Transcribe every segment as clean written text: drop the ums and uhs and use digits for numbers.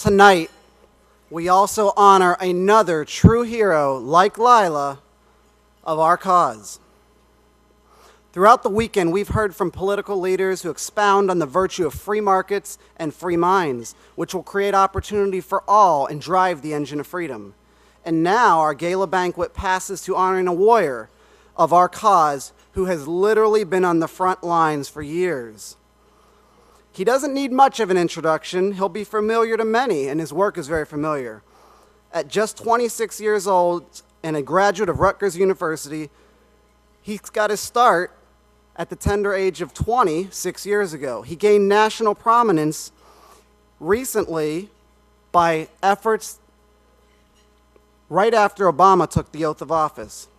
tonight, we also honor another true hero like Lila of our cause. Throughout the weekend, we've heard from political leaders who expound on the virtue of free markets and free minds, which will create opportunity for all and drive the engine of freedom. And now our gala banquet passes to honoring a warrior of our cause who has literally been on the front lines for years. He doesn't need much of an introduction. He'll be familiar to many, and his work is very familiar. At just 26 years old and a graduate of Rutgers University, he's got his start at the tender age of 20, 6 years ago. He gained national prominence recently by efforts right after Obama took the oath of office.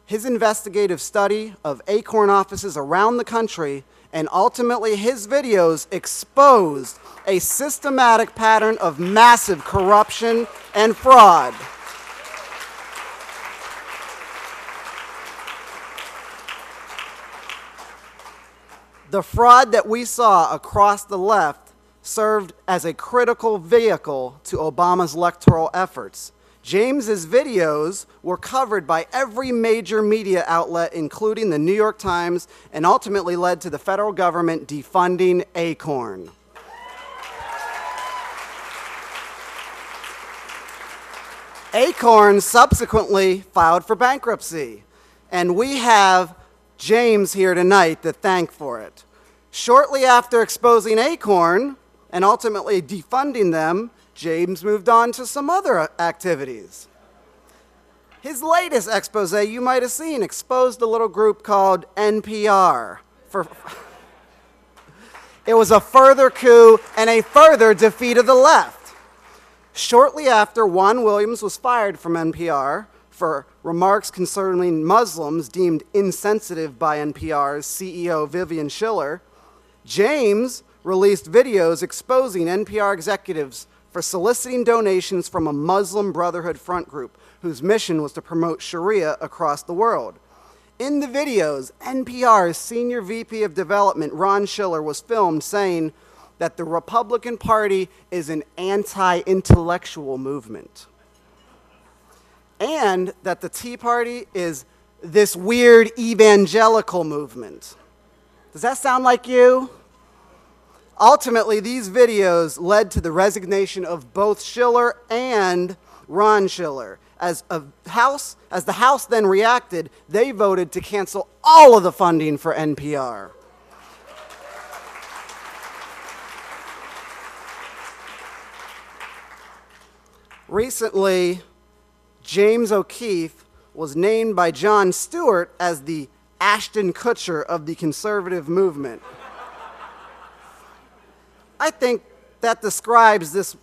His investigative study of acorn offices around the country and ultimately his videos exposed a systematic pattern of massive corruption and fraud. The fraud that we saw across the left served as a critical vehicle to Obama's electoral efforts. James's videos were covered by every major media outlet, including the New York Times, and ultimately led to the federal government defunding Acorn. Acorn subsequently filed for bankruptcy, and we have James here tonight to thank for it. Shortly after exposing Acorn and ultimately defunding them, James moved on to some other activities. His latest expose, you might have seen, exposed a little group called NPR. It was a further coup and a further defeat of the left. Shortly after, Juan Williams was fired from NPR for remarks concerning Muslims deemed insensitive by NPR's CEO Vivian Schiller. James released videos exposing NPR executives for soliciting donations from a Muslim Brotherhood front group whose mission was to promote Sharia across the world. In the videos, NPR's senior VP of development, Ron Schiller, was filmed saying that the Republican Party is an anti-intellectual movement, and that the Tea Party is this weird evangelical movement. Does that sound like you? Ultimately, these videos led to the resignation of both Schiller and Ron Schiller. As the House then reacted, they voted to cancel all of the funding for NPR. Recently, James O'Keefe was named by Jon Stewart as the Ashton Kutcher of the conservative movement. I think that describes this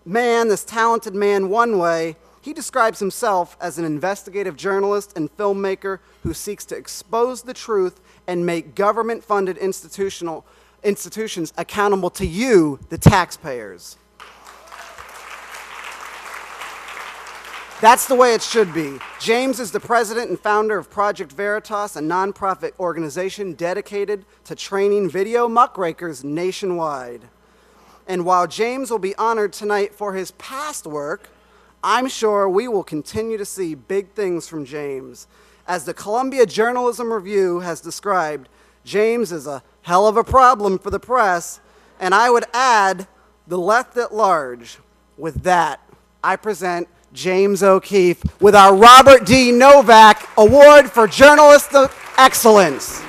man, this talented man, one way. He describes himself as an investigative journalist and filmmaker who seeks to expose the truth and make government-funded institutions accountable to you, the taxpayers. That's the way it should be. James is the president and founder of Project Veritas, a nonprofit organization dedicated to training video muckrakers nationwide. And while James will be honored tonight for his past work, I'm sure we will continue to see big things from James. As the Columbia Journalism Review has described, James is a hell of a problem for the press, and I would add, the left at large. With that, I present James O'Keefe with our Robert D. Novak Award for Journalistic Excellence.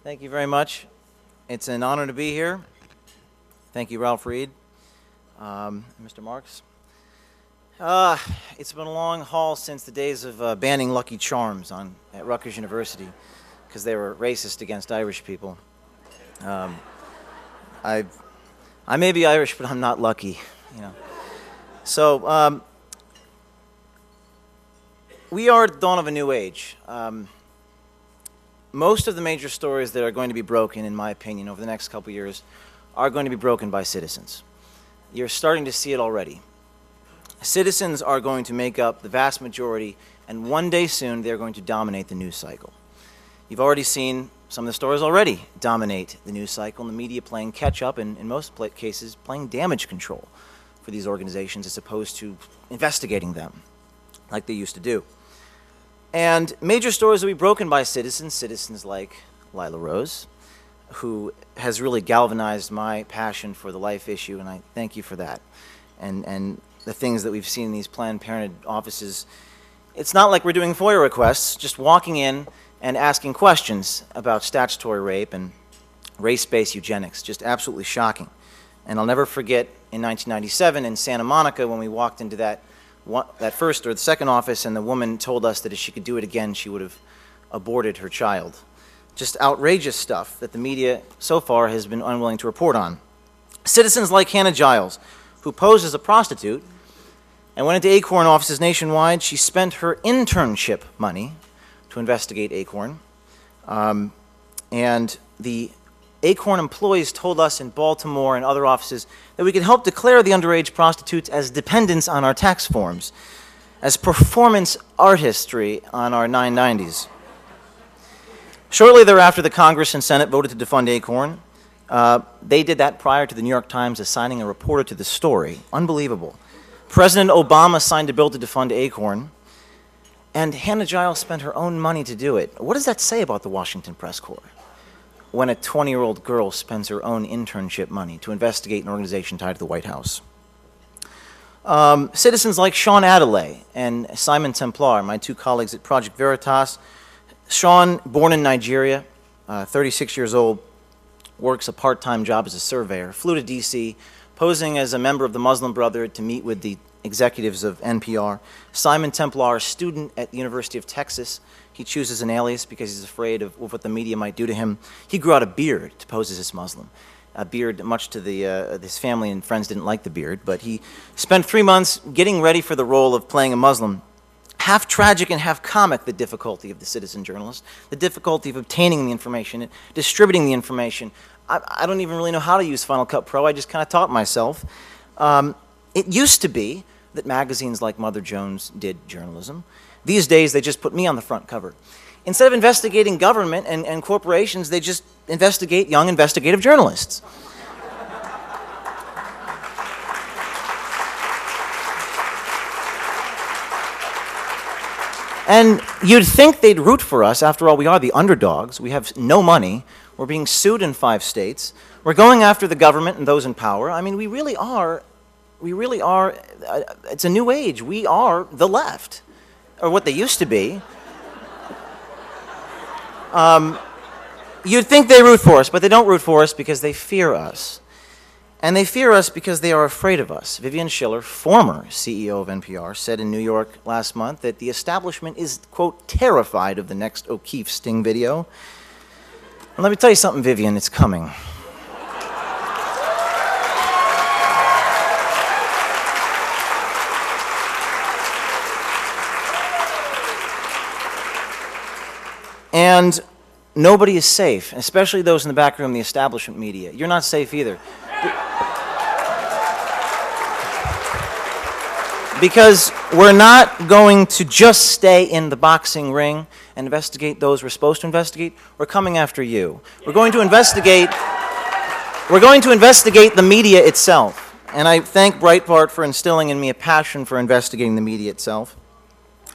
Thank you very much. It's an honor to be here. Thank you, Ralph Reed, Mr. Marks. It's been a long haul since the days of banning Lucky Charms at Rutgers University because they were racist against Irish people. I may be Irish, but I'm not lucky, you know. So, we are at the dawn of a new age. Most of the major stories that are going to be broken, in my opinion, over the next couple years are going to be broken by citizens. You're starting to see it already. Citizens are going to make up the vast majority, and one day soon they're going to dominate the news cycle. You've already seen some of the stories already dominate the news cycle, and the media playing catch-up, and in most cases playing damage control for these organizations as opposed to investigating them like they used to do. And major stories will be broken by citizens like Lila Rose, who has really galvanized my passion for the life issue, and I thank you for that. And the things that we've seen in these Planned Parenthood offices, it's not like we're doing FOIA requests, just walking in and asking questions about statutory rape and race-based eugenics, just absolutely shocking. And I'll never forget in 1997 in Santa Monica when we walked into that first or the second office, and the woman told us that if she could do it again, she would have aborted her child. Just outrageous stuff that the media so far has been unwilling to report on. Citizens like Hannah Giles, who posed as a prostitute and went into Acorn offices nationwide. She spent her internship money to investigate Acorn. And the Acorn employees told us in Baltimore and other offices that we could help declare the underage prostitutes as dependents on our tax forms, as performance artistry on our 990s. Shortly thereafter, the Congress and Senate voted to defund Acorn. They did that prior to the New York Times assigning a reporter to the story. Unbelievable. President Obama signed a bill to defund Acorn, and Hannah Giles spent her own money to do it. What does that say about the Washington Press Corps when a 20-year-old girl spends her own internship money to investigate an organization tied to the White House? Citizens like Sean Adelaide and Simon Templar, my two colleagues at Project Veritas. Sean, born in Nigeria, 36 years old, works a part-time job as a surveyor, flew to D.C., posing as a member of the Muslim Brotherhood to meet with the executives of NPR. Simon Templar, a student at the University of Texas. He chooses an alias because he's afraid of what the media might do to him. He grew out a beard to pose as Muslim. A beard, much to his family and friends didn't like the beard, but he spent 3 months getting ready for the role of playing a Muslim. Half tragic and half comic, the difficulty of the citizen journalist, the difficulty of obtaining the information, and distributing the information. I don't even really know how to use Final Cut Pro. I just kind of taught myself. It used to be that magazines like Mother Jones did journalism. These days, they just put me on the front cover. Instead of investigating government and corporations, they just investigate young investigative journalists. And you'd think they'd root for us. After all, we are the underdogs. We have no money. We're being sued in 5 states. We're going after the government and those in power. I mean, we really are, it's a new age. We are the left, or what they used to be. You'd think they root for us, but they don't root for us because they fear us. And they fear us because they are afraid of us. Vivian Schiller, former CEO of NPR, said in New York last month that the establishment is, quote, terrified of the next O'Keefe sting video. And let me tell you something, Vivian, it's coming. And nobody is safe, especially those in the back room, the establishment media. You're not safe either. Because we're not going to just stay in the boxing ring and investigate those we're supposed to investigate. We're coming after you. We're going to investigate the media itself. And I thank Breitbart for instilling in me a passion for investigating the media itself.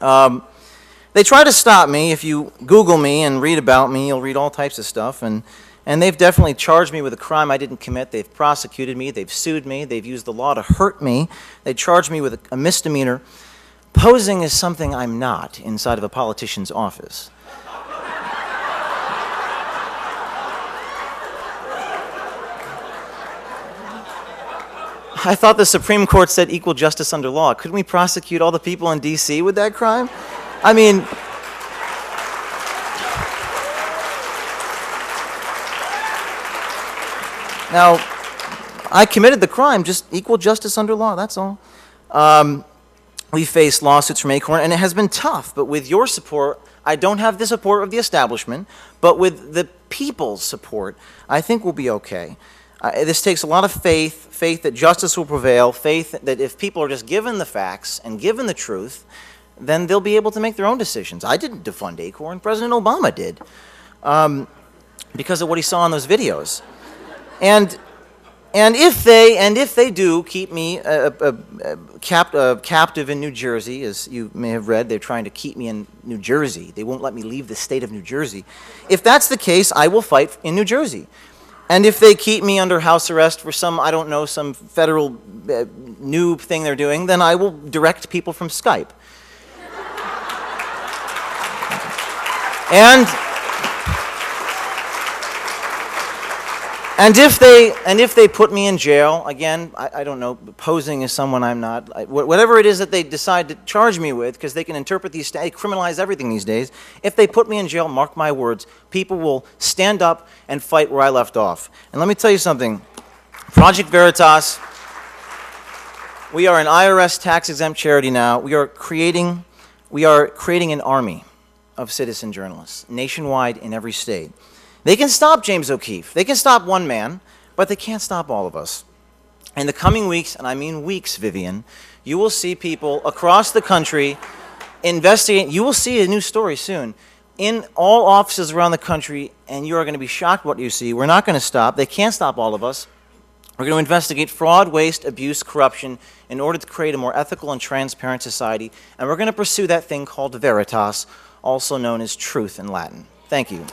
They try to stop me. If you Google me and read about me, you'll read all types of stuff. And they've definitely charged me with a crime I didn't commit. They've prosecuted me. They've sued me. They've used the law to hurt me. They charged me with a misdemeanor. Posing as something I'm not inside of a politician's office. I thought the Supreme Court said equal justice under law. Couldn't we prosecute all the people in D.C. with that crime? I mean, now, I committed the crime, just equal justice under law, that's all. We faced lawsuits from Acorn, and it has been tough. But with your support, I don't have the support of the establishment, but with the people's support, I think we'll be okay. This takes a lot of faith that justice will prevail, faith that if people are just given the facts and given the truth, then they'll be able to make their own decisions. I didn't defund Acorn. President Obama did, because of what he saw in those videos. And if they do keep me captive in New Jersey, as you may have read, they're trying to keep me in New Jersey. They won't let me leave the state of New Jersey. If that's the case, I will fight in New Jersey. And if they keep me under house arrest for some, I don't know, some federal new thing they're doing, then I will direct people from Skype. And if they put me in jail, again, I don't know, posing as someone I'm not, whatever it is that they decide to charge me with, because they can interpret these, they criminalize everything these days. If they put me in jail, mark my words, people will stand up and fight where I left off. And let me tell you something, Project Veritas, we are an IRS tax-exempt charity now. We are creating an army of citizen journalists nationwide in every state. They can stop James O'Keefe. They can stop one man, but they can't stop all of us. In the coming weeks, and I mean weeks, Vivian, you will see people across the country investigating. You will see a new story soon in all offices around the country, and you are going to be shocked what you see. We're not going to stop. They can't stop all of us. We're going to investigate fraud, waste, abuse, corruption in order to create a more ethical and transparent society, and we're going to pursue that thing called Veritas, also known as truth in Latin. Thank you.